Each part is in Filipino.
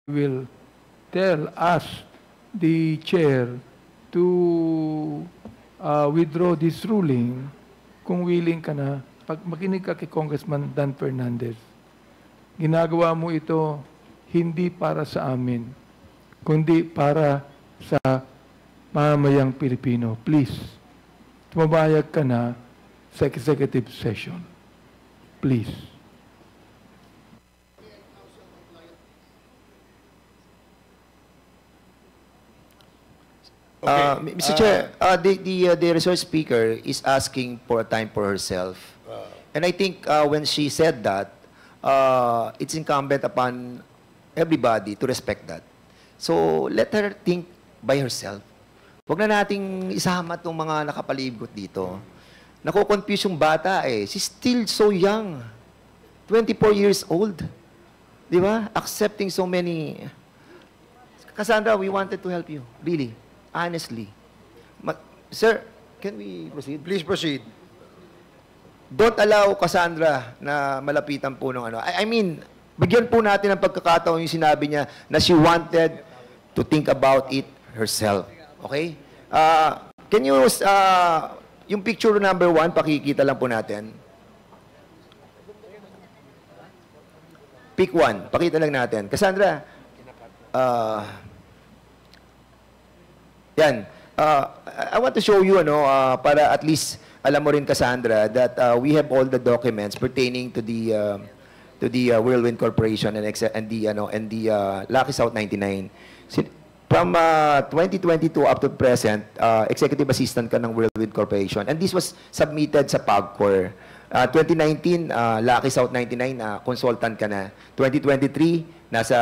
will ask the chair to withdraw this ruling kung willing ka na. Pag makinig ka kay Congressman Dan Fernandez, ginagawa mo ito hindi para sa amin, kundi para sa mamamayang Pilipino. Please, tumabayag ka na sa executive session. Please. Mr. Chair, the resource speaker is asking for a time for herself. And I think when she said that, it's incumbent upon everybody to respect that. So let her think by herself. Huwag na nating isama itong mga nakapalibot dito. Nako-confuse yung bata eh. She's still so young. 24 years old. Di ba? Accepting so many... Cassandra, we wanted to help you. Really. Honestly. Sir, can we proceed? Please proceed. Don't allow Cassandra na malapitan po ng ano. I mean, bigyan po natin ng pagkakataon yung sinabi niya na she wanted to think about it herself. Okay? Can you, yung picture number 1, pakikita lang po natin. Pick 1, pakita lang natin. Cassandra, yan. I want to show you, para at least alam mo rin, Cassandra, that we have all the documents pertaining to the Whirlwind Corporation and the Lucky South 99. From 2022 up to present, executive assistant ka ng Whirlwind Corporation, and this was submitted sa PAGCOR. 2019, Lucky South 99, consultant ka na. 2023, nasa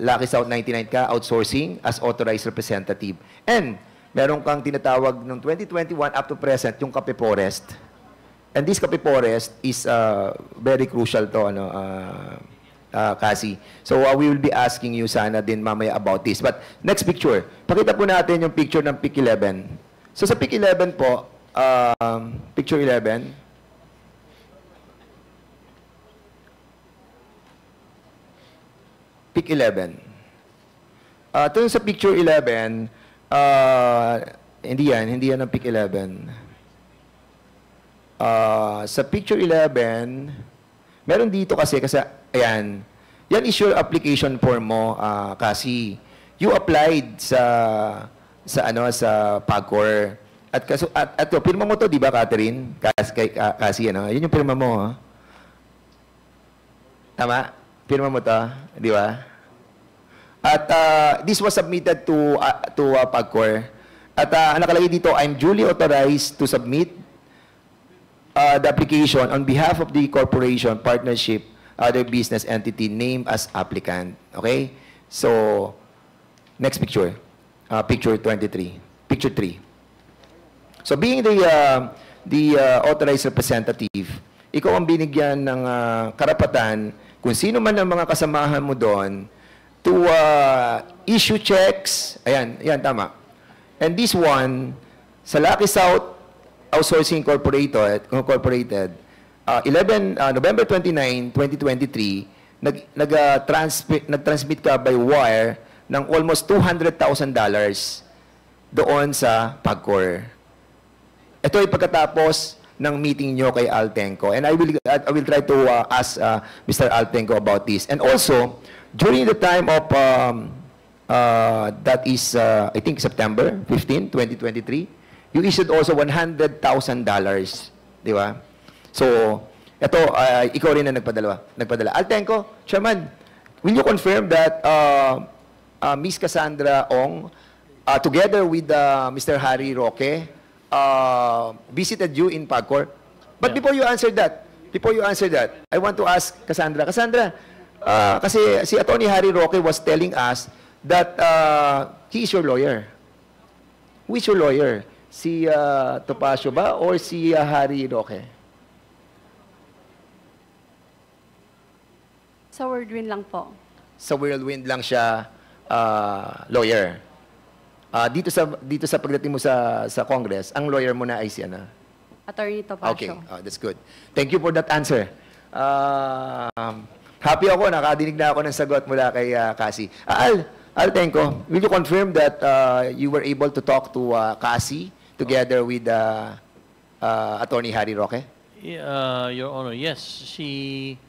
Lucky South 99 ka, outsourcing as authorized representative. And meron kang tinatawag ng 2021 up to present, yung Cape Forest. And this Cape Forest is very crucial to, Cassie. So we will be asking you sana din mamaya about this. But next picture, pakita po natin yung picture ng PIC 11. So sa PIC 11 po, picture 11, PIC 11. Ito sa picture 11, hindi yan ang PIC 11. Sa picture 11, meron dito kasi, ayan, yan is your application form mo, kasi you applied sa PAGCOR. At pirma mo to, di ba, Catherine? Kasi, yun yung pirma mo, Tama? Pirma mo to, di ba? At this was submitted to PAGCOR. At nakalagay dito, I'm duly authorized to submit the application on behalf of the corporation, partnership, other business entity named as applicant. Okay? So, next picture. Picture 23. Picture 3. So, being the authorized representative, ikaw ang binigyan ng karapatan kung sino man ang mga kasamahan mo doon to issue checks. Ayan, tama. And this one, sa Lucky South Outsourcing Incorporated, November 29, 2023, nag-transmit ka by wire ng almost $200,000 doon sa PAGCOR. Ito ay pagkatapos ng meeting nyo kay Altenco. And I will try to ask Mr. Altenco about this. And also, during the time of, that is, I think, September 15, 2023, you issued also $100,000. Di ba? So, ito, ikaw rin na nagpadala. Altenco, Chairman, will you confirm that Ms. Cassandra Ong, together with Mr. Harry Roque, visited you in PAGCOR? But before you answer that, I want to ask Cassandra. Cassandra, kasi si Attorney Harry Roque was telling us that he is your lawyer. Who is your lawyer? Si Topacio ba or si Harry Roque? Sa Whirlwind lang po. Sa Whirlwind lang siya lawyer. Dito sa pagdating mo sa Congress, ang lawyer mo na ay si Attorney Topacio. Okay, that's good. Thank you for that answer. Happy ako, nakadinig na ako ng sagot mula kay Cassie. Al Tenco, will you confirm that you were able to talk to Cassie together with Attorney Harry Roque? Your Honor, yes. She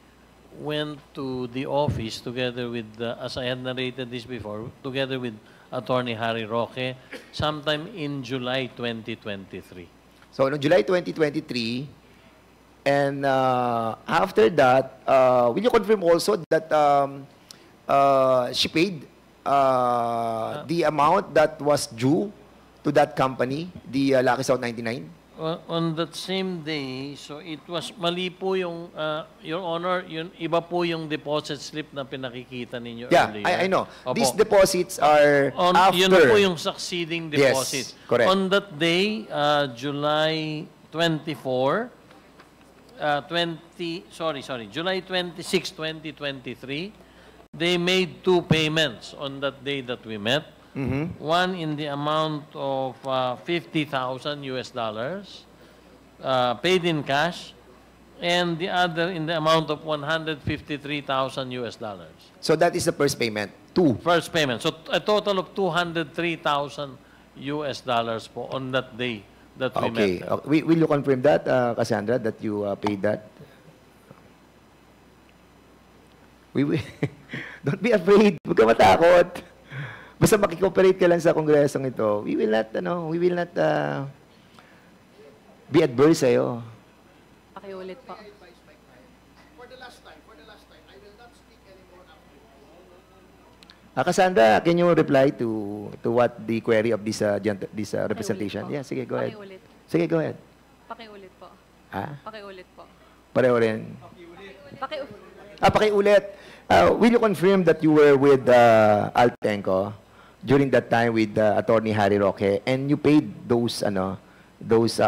went to the office together with, as I had narrated this before, together with Attorney Harry Roque sometime in July 2023. So, noong July 2023, and after that, will you confirm also that she paid the amount that was due to that company, the Lucky South 99? On that same day, so it was mali po yung, Your Honor, yun, iba po yung deposit slip na pinakikita ninyo Yeah, earlier. I know. Opo. These deposits are after. Yun na po yung succeeding Yes, deposits. correct. On that day, July 24, July 26, 2023, they made two payments on that day that we met. One in the amount of $50,000 US, paid in cash, and the other in the amount of $153,000 US. So that is the first payment. Two. First payment. So a total of $203,000 US po on that day that we Okay. met. Will you confirm that, Cassandra, that you paid that? We will. Don't be afraid. Huwag ka matakot. Basta makikooperate ka lang sa kongresong ito. We will not be adverse sa'yo. Pakiulit po. Cassandra, can you reply to what the query of this representation? Pakiulit po. Yeah, sige, go ahead. Pakiulit. Sige, go ahead. Pakiulit po. Ha? Pakiulit po. Pareho rin. Pakiulit. Pakiulit. Will you confirm that you were with Al Tenco during that time with Attorney Harry Roque and you paid those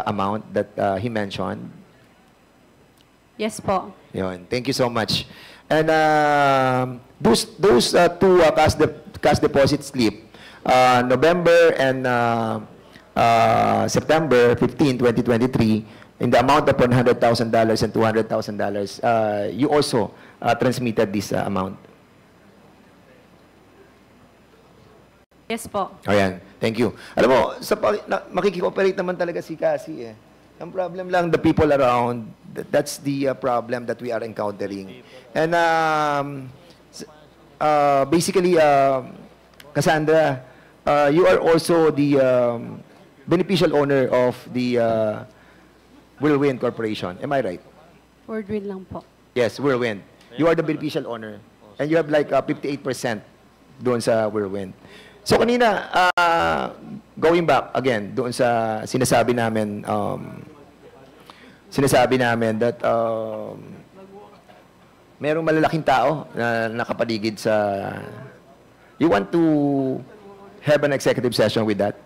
amount that he mentioned? Yes po. Yun. Thank you so much. And those two cash deposit slip, November and September 15, 2023, in the amount of $100,000 and $200,000, you also transmitted this amount. Yes po. Ayan. Thank you. Alam mo, makikikooperate naman talaga si Cassie eh. Ang problem lang, the people around, that's the problem that we are encountering. And basically, Cassandra, you are also the beneficial owner of the Whirlwind Corporation. Am I right? Wordwin lang po. Yes, Whirlwind. You are the beneficial owner. And you have like 58% doon sa Whirlwind. So kanina, going back again doon sa sinasabi namin that merong malalaking tao na nakapaligid sa. You want to have an executive session with that?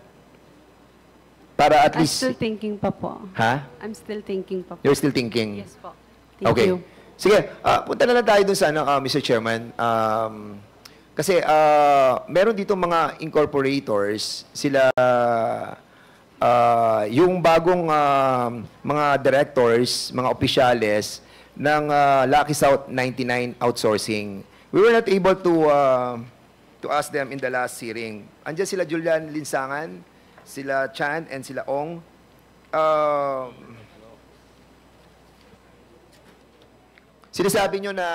Para at I'm least. still thinking pa po. Ha? I'm still thinking pa po. You're still thinking? Yes po. Thank Okay. you. Sige, punta na lang tayo dun sa Mr. Chairman. Kasi meron dito mga incorporators, sila yung bagong mga directors, mga opisyales ng Lucky South 99 Outsourcing. We were not able to ask them in the last hearing. Andiyan sila Julian Linsangan, sila Chan, and sila Ong. Sinasabi nyo na